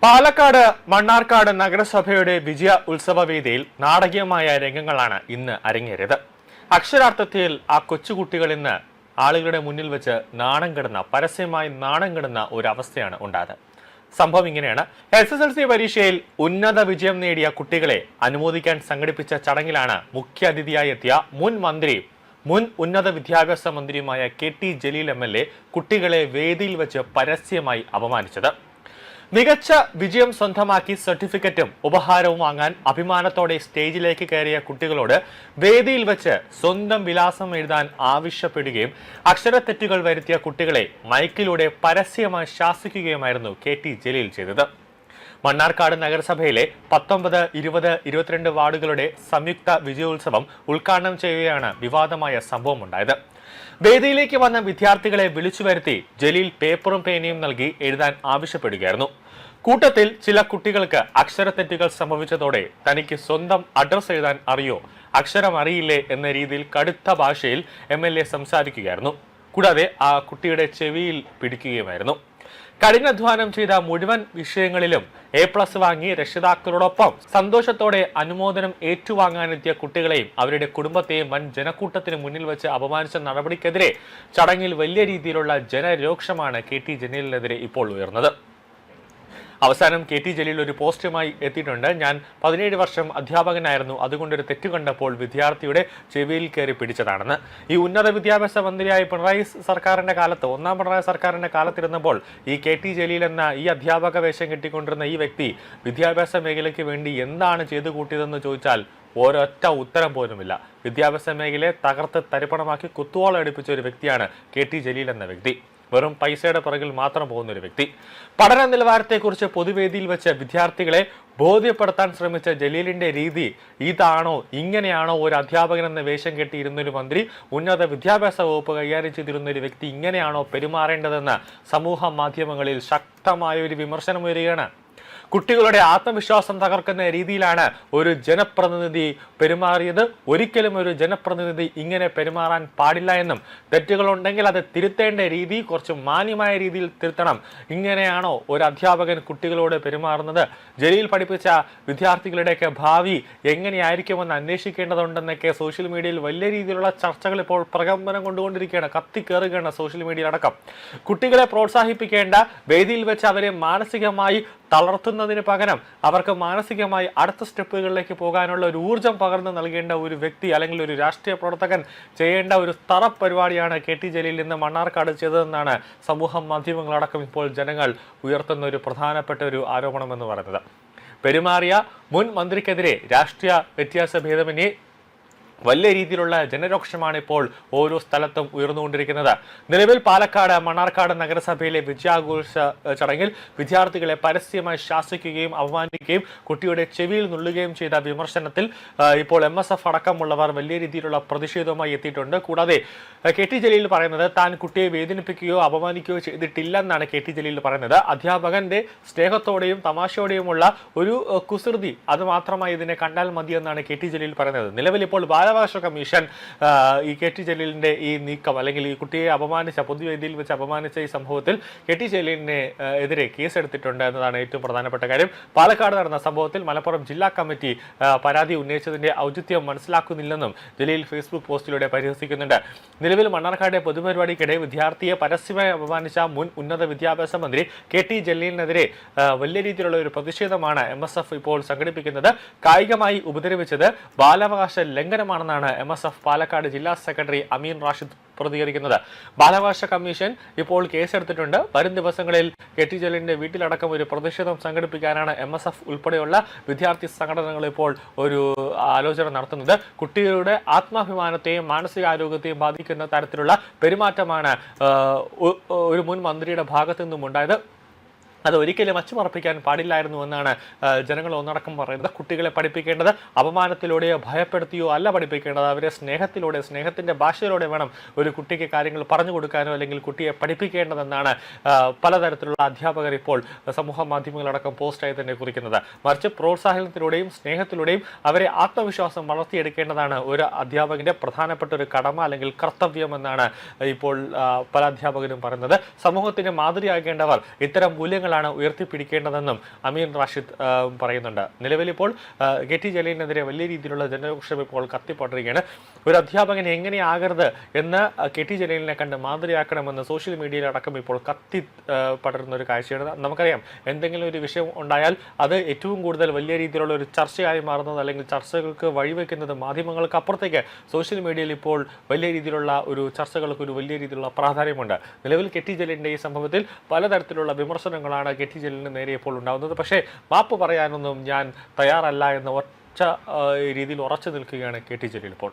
പാലക്കാട് മണ്ണാർക്കാട് നഗരസഭയുടെ വിജയ ഉത്സവവേദിയിൽ നാടകീയമായ രംഗങ്ങളാണ് ഇന്ന് അരങ്ങേറിയത്. അക്ഷരാർത്ഥത്തിൽ ആ കൊച്ചുകുട്ടികൾ ഇന്ന് ആളുകളുടെ മുന്നിൽ വെച്ച് പരസ്യമായി നാണം കെടുന്ന ഒരു അവസ്ഥയാണ് ഉണ്ടായത്. സംഭവം ഇങ്ങനെയാണ്. SSLC പരീക്ഷയിൽ ഉന്നത വിജയം നേടിയ കുട്ടികളെ അനുമോദിക്കാൻ സംഘടിപ്പിച്ച ചടങ്ങിലാണ് മുഖ്യ അതിഥിയായി എത്തിയ മുൻ ഉന്നത വിദ്യാഭ്യാസ മന്ത്രിയുമായ KT ജലീൽ MLA കുട്ടികളെ വേദിയിൽ വെച്ച് പരസ്യമായി അപമാനിച്ചത്. മികച്ച വിജയം സ്വന്തമാക്കി സർട്ടിഫിക്കറ്റും ഉപഹാരവും വാങ്ങാൻ അഭിമാനത്തോടെ സ്റ്റേജിലേക്ക് കയറിയ കുട്ടികളോട് വേദിയിൽ വെച്ച് സ്വന്തം വിലാസം എഴുതാൻ ആവശ്യപ്പെടുകയും അക്ഷരത്തെറ്റുകൾ വരുത്തിയ കുട്ടികളെ മൈക്കിലൂടെ പരസ്യമായി ശാസിക്കുകയുമായിരുന്നു KT ജലീൽ ചെയ്തത്. മണ്ണാർക്കാട് നഗരസഭയിലെ 19, 20, 22 വാർഡുകളുടെ സംയുക്ത വിജയോത്സവം ഉദ്ഘാടനം ചെയ്യുകയാണ് വിവാദമായ സംഭവം ഉണ്ടായത്. വേദിയിലേക്ക് വന്ന വിദ്യാർത്ഥികളെ വിളിച്ചു വരുത്തി ജലീൽ പേപ്പറും പേനയും നൽകി എഴുതാൻ ആവശ്യപ്പെടുകയായിരുന്നു. കൂട്ടത്തിൽ ചില കുട്ടികൾക്ക് അക്ഷരത്തെറ്റുകൾ സംഭവിച്ചതോടെ തനിക്ക് സ്വന്തം അഡ്രസ് എഴുതാൻ അറിയോ, അക്ഷരം അറിയില്ലേ എന്ന രീതിയിൽ കടുത്ത ഭാഷയിൽ MLA സംസാരിക്കുകയായിരുന്നു. കൂടാതെ ആ കുട്ടിയുടെ ചെവിയിൽ പിടിക്കുകയുമായിരുന്നു. കഠിനാധ്വാനം ചെയ്ത മുഴുവൻ വിഷയങ്ങളിലും A+ വാങ്ങി രക്ഷിതാക്കളോടൊപ്പം സന്തോഷത്തോടെ അനുമോദനം ഏറ്റുവാങ്ങാനെത്തിയ കുട്ടികളെയും അവരുടെ കുടുംബത്തെയും വൻ ജനക്കൂട്ടത്തിന് മുന്നിൽ വെച്ച് അപമാനിച്ച നടപടിക്കെതിരെ ചടങ്ങിൽ വലിയ രീതിയിലുള്ള ജനരോക്ഷമാണ് KT ജലീലിനെതിരെ ഇപ്പോൾ ഉയർന്നത്. അവസാനം KT ജലീൽ ഒരു പോസ്റ്റുമായി എത്തിയിട്ടുണ്ട്. ഞാൻ 17 വർഷം അധ്യാപകനായിരുന്നു, അതുകൊണ്ടൊരു തെറ്റ് കണ്ടപ്പോൾ വിദ്യാർത്ഥിയുടെ ചെവിയിൽ കയറി പിടിച്ചതാണെന്ന്. ഈ ഉന്നത വിദ്യാഭ്യാസ മന്ത്രിയായി ഒന്നാം പിണറായി സർക്കാരിന്റെ കാലത്തിരുന്നപ്പോൾ ഈ KT ജലീൽ എന്ന ഈ അധ്യാപക വേഷം കെട്ടിക്കൊണ്ടിരുന്ന ഈ വ്യക്തി വിദ്യാഭ്യാസ മേഖലയ്ക്ക് വേണ്ടി എന്താണ് ചെയ്തു കൂട്ടിയതെന്ന് ചോദിച്ചാൽ ഒരൊറ്റ ഉത്തരം പോലുമില്ല. വിദ്യാഭ്യാസ മേഖലയെ തകർത്ത് തരിപ്പണമാക്കി കുത്തുവാള അടുപ്പിച്ച ഒരു വ്യക്തിയാണ് KT ജലീൽ എന്ന വ്യക്തി. വെറും പൈസയുടെ പിറകിൽ മാത്രം പോകുന്ന ഒരു വ്യക്തി. പഠന നിലവാരത്തെക്കുറിച്ച് പൊതുവേദിയിൽ വെച്ച് വിദ്യാർത്ഥികളെ ബോധ്യപ്പെടുത്താൻ ശ്രമിച്ച ജലീലിന്റെ രീതി ഇതാണോ, ഇങ്ങനെയാണോ ഒരു അധ്യാപകൻ എന്ന വേഷം കെട്ടിയിരുന്ന ഒരു മന്ത്രി, ഉന്നത വിദ്യാഭ്യാസ വകുപ്പ് കൈകാര്യം ചെയ്തിരുന്ന ഒരു വ്യക്തി ഇങ്ങനെയാണോ പെരുമാറേണ്ടതെന്ന് സമൂഹ മാധ്യമങ്ങളിൽ ശക്തമായ ഒരു വിമർശനം ഉയരുകയാണ്. കുട്ടികളുടെ ആത്മവിശ്വാസം തകർക്കുന്ന രീതിയിലാണ് ഒരു ജനപ്രതിനിധി പെരുമാറിയത്. ഒരിക്കലും ഒരു ജനപ്രതിനിധി ഇങ്ങനെ പെരുമാറാൻ പാടില്ല എന്നും തെറ്റുകളുണ്ടെങ്കിൽ അത് തിരുത്തേണ്ട രീതി കുറച്ച് മാന്യമായ രീതിയിൽ തിരുത്തണം. ഇങ്ങനെയാണോ ഒരു അധ്യാപകൻ കുട്ടികളോട് പെരുമാറുന്നത്? ജലീൽ പഠിപ്പിച്ച വിദ്യാർത്ഥികളുടെയൊക്കെ ഭാവി എങ്ങനെയായിരിക്കുമെന്ന് അന്വേഷിക്കേണ്ടതുണ്ടെന്നൊക്കെ സോഷ്യൽ മീഡിയയിൽ വലിയ രീതിയിലുള്ള ചർച്ചകൾ ഇപ്പോൾ പ്രകമ്പനം കൊണ്ടുകൊണ്ടിരിക്കുകയാണ്, കത്തിക്കേറുകയാണ് സോഷ്യൽ മീഡിയ അടക്കം. കുട്ടികളെ പ്രോത്സാഹിപ്പിക്കേണ്ട വേദിയിൽ വെച്ച് അവരെ മാനസികമായി തളർത്തുന്നതിന് പകരം അവർക്ക് മാനസികമായി അടുത്ത സ്റ്റെപ്പുകളിലേക്ക് പോകാനുള്ള ഒരു ഊർജം പകർന്നു നൽകേണ്ട ഒരു വ്യക്തി അല്ലെങ്കിൽ ഒരു രാഷ്ട്രീയ പ്രവർത്തകൻ ചെയ്യേണ്ട ഒരു പരിപാടിയാണ് KT ജലീൽ ഇന്ന് മണ്ണാർക്കാട് ചെയ്തതെന്നാണ് സമൂഹ മാധ്യമങ്ങളടക്കം ഇപ്പോൾ ജനങ്ങൾ ഉയർത്തുന്ന ഒരു പ്രധാനപ്പെട്ട ഒരു ആരോപണം എന്ന് പറയുന്നത്. പെരുമാറിയ മുൻ മന്ത്രിക്കെതിരെ രാഷ്ട്രീയ വ്യത്യാസ ഭേദമന്യേ വലിയ രീതിയിലുള്ള ജനരോക്ഷമാണ് ഇപ്പോൾ ഓരോ സ്ഥലത്തും ഉയർന്നുകൊണ്ടിരിക്കുന്നത്. നിലവിൽ പാലക്കാട് മണ്ണാർക്കാട് നഗരസഭയിലെ വിജയാഘോഷ ചടങ്ങിൽ വിദ്യാർത്ഥികളെ പരസ്യമായി ശാസിക്കുകയും അപമാനിക്കുകയും കുട്ടിയുടെ ചെവിയിൽ നുള്ളുകയും ചെയ്ത വിമർശനത്തിൽ ഇപ്പോൾ MSF അടക്കമുള്ളവർ വലിയ രീതിയിലുള്ള പ്രതിഷേധവുമായി എത്തിയിട്ടുണ്ട്. കൂടാതെ KT ജലീൽ പറയുന്നത് താൻ കുട്ടിയെ വേദനിപ്പിക്കുകയോ അപമാനിക്കുകയോ ചെയ്തിട്ടില്ലെന്നാണ് KT ജലീൽ പറയുന്നത്. അധ്യാപകന്റെ സ്നേഹത്തോടെയും തമാശയോടെയുമുള്ള ഒരു കുസൃതി അത് മാത്രമായി ഇതിനെ കണ്ടാൽ മതിയെന്നാണ് KT ജലീൽ പറയുന്നത്. നിലവിൽ ഇപ്പോൾ ബാലാവകാശ കമ്മീഷൻ ഈ KT ജലീലിന്റെ ഈ നീക്കം അല്ലെങ്കിൽ ഈ കുട്ടിയെ പൊതുവേദിയിൽ വെച്ച് അപമാനിച്ച ഈ സംഭവത്തിൽ KT ജലീലിനെ എതിരെ കേസെടുത്തിട്ടുണ്ട് എന്നതാണ് ഏറ്റവും പ്രധാനപ്പെട്ട കാര്യം. പാലക്കാട് നടന്ന സംഭവത്തിൽ മലപ്പുറം ജില്ലാ കമ്മിറ്റി പരാതി ഉന്നയിച്ചതിന്റെ ഔചിത്യം മനസ്സിലാക്കുന്നില്ലെന്നും ജലീൽ ഫേസ്ബുക്ക് പോസ്റ്റിലൂടെ പരിഹസിക്കുന്നുണ്ട്. നിലവിൽ മണ്ണാർക്കാട് പൊതുപരിപാടിക്കിടെ വിദ്യാർത്ഥിയെ പരസ്യമായി അപമാനിച്ച മുൻ ഉന്നത വിദ്യാഭ്യാസ മന്ത്രി KT ജലീലിനെതിരെ വലിയ രീതിയിലുള്ള ഒരു പ്രതിഷേധമാണ് MSF ഇപ്പോൾ സംഘടിപ്പിക്കുന്നത്. കായികമായി ഉപദ്രവിച്ചത് ബാലാവകാശ ലംഘനമാണെന്നാണ് MSF പാലക്കാട് ജില്ലാ സെക്രട്ടറി അമീൻ റാഷിദ് പ്രതികരിക്കുന്നത്. ബാലാവകാശ കമ്മീഷൻ ഇപ്പോൾ കേസെടുത്തിട്ടുണ്ട്. വരും ദിവസങ്ങളിൽ KT ജലീലിന്റെ വീട്ടിലടക്കം ഒരു പ്രതിഷേധം സംഘടിപ്പിക്കാനാണ് MSF ഉൾപ്പെടെയുള്ള വിദ്യാർത്ഥി സംഘടനകൾ ഇപ്പോൾ ഒരു ആലോചന നടത്തുന്നത്. കുട്ടികളുടെ ആത്മാഭിമാനത്തെയും മാനസികാരോഗ്യത്തെയും ബാധിക്കുന്ന തരത്തിലുള്ള പെരുമാറ്റമാണ് ഒരു മുൻ മന്ത്രിയുടെ ഭാഗത്തു നിന്നും ഉണ്ടായത്. അത് ഒരിക്കലും അച്ചുമറപ്പിക്കാൻ പാടില്ലായിരുന്നു എന്നാണ് ജനങ്ങൾ ഒന്നടക്കം പറയുന്നത്. കുട്ടികളെ പഠിപ്പിക്കേണ്ടത് അപമാനത്തിലൂടെയോ ഭയപ്പെടുത്തിയോ അല്ല പഠിപ്പിക്കേണ്ടത്. അവരെ സ്നേഹത്തിന്റെ ഭാഷയിലൂടെ വേണം ഒരു കുട്ടിക്ക് കാര്യങ്ങൾ പറഞ്ഞു കൊടുക്കാനോ അല്ലെങ്കിൽ കുട്ടിയെ പഠിപ്പിക്കേണ്ടതെന്നാണ് പലതരത്തിലുള്ള അധ്യാപകർ ഇപ്പോൾ സമൂഹ മാധ്യമങ്ങളടക്കം പോസ്റ്റായി തന്നെ കുറിക്കുന്നത്. മറിച്ച് പ്രോത്സാഹനത്തിലൂടെയും സ്നേഹത്തിലൂടെയും അവരെ ആത്മവിശ്വാസം വളർത്തിയെടുക്കേണ്ടതാണ് ഒരു അധ്യാപകന്റെ പ്രധാനപ്പെട്ട ഒരു കടമ അല്ലെങ്കിൽ കർത്തവ്യം എന്നാണ് ഇപ്പോൾ പല അധ്യാപകരും പറയുന്നത്. സമൂഹത്തിന് മാതൃകയാകേണ്ടവർ ഇത്തരം മൂല്യങ്ങൾ കാര്യങ്ങളാണ് ഉയർത്തിപ്പിടിക്കേണ്ടതെന്നും അമീൻ റാഷിദ് പറയുന്നുണ്ട്. നിലവിലിപ്പോൾ കെ ടി ജലീലിനെതിരെ വലിയ രീതിയിലുള്ള ജനരോഷം ഇപ്പോൾ കത്തിപ്പടരുകയാണ്. ഒരു അധ്യാപകൻ എങ്ങനെയാകരുത് എന്ന് കെ ടി ജലീലിനെ കണ്ട് മാതൃകയാക്കണമെന്ന് സോഷ്യൽ മീഡിയയിലടക്കം ഇപ്പോൾ പടരുന്ന ഒരു കാഴ്ചയാണ്. നമുക്കറിയാം, എന്തെങ്കിലും ഒരു വിഷയം ഉണ്ടായാൽ അത് ഏറ്റവും കൂടുതൽ വലിയ രീതിയിലുള്ള ഒരു ചർച്ചയായി മാറുന്നത്, അല്ലെങ്കിൽ ചർച്ചകൾക്ക് വഴിവെക്കുന്നത് മാധ്യമങ്ങൾക്ക് അപ്പുറത്തേക്ക് സോഷ്യൽ മീഡിയയിൽ ഇപ്പോൾ വലിയ രീതിയിലുള്ള ഒരു ചർച്ചകൾക്ക് ഒരു വലിയ രീതിയിലുള്ള പ്രാധാന്യമുണ്ട്. നിലവിൽ കെ ടി ജലീലിൻ്റെ ഈ സംഭവത്തിൽ പലതരത്തിലുള്ള വിമർശനങ്ങളാണ് കെ ടി ജലീലിന് നേരെ ഇപ്പോൾ ഉണ്ടാകുന്നത്. പക്ഷേ മാപ്പ് പറയാനൊന്നും ഞാൻ തയ്യാറല്ല എന്ന ഒറ്റ രീതിയിൽ ഉറച്ചു നിൽക്കുകയാണ് കെ ടി ജലീൽ ഇപ്പോൾ.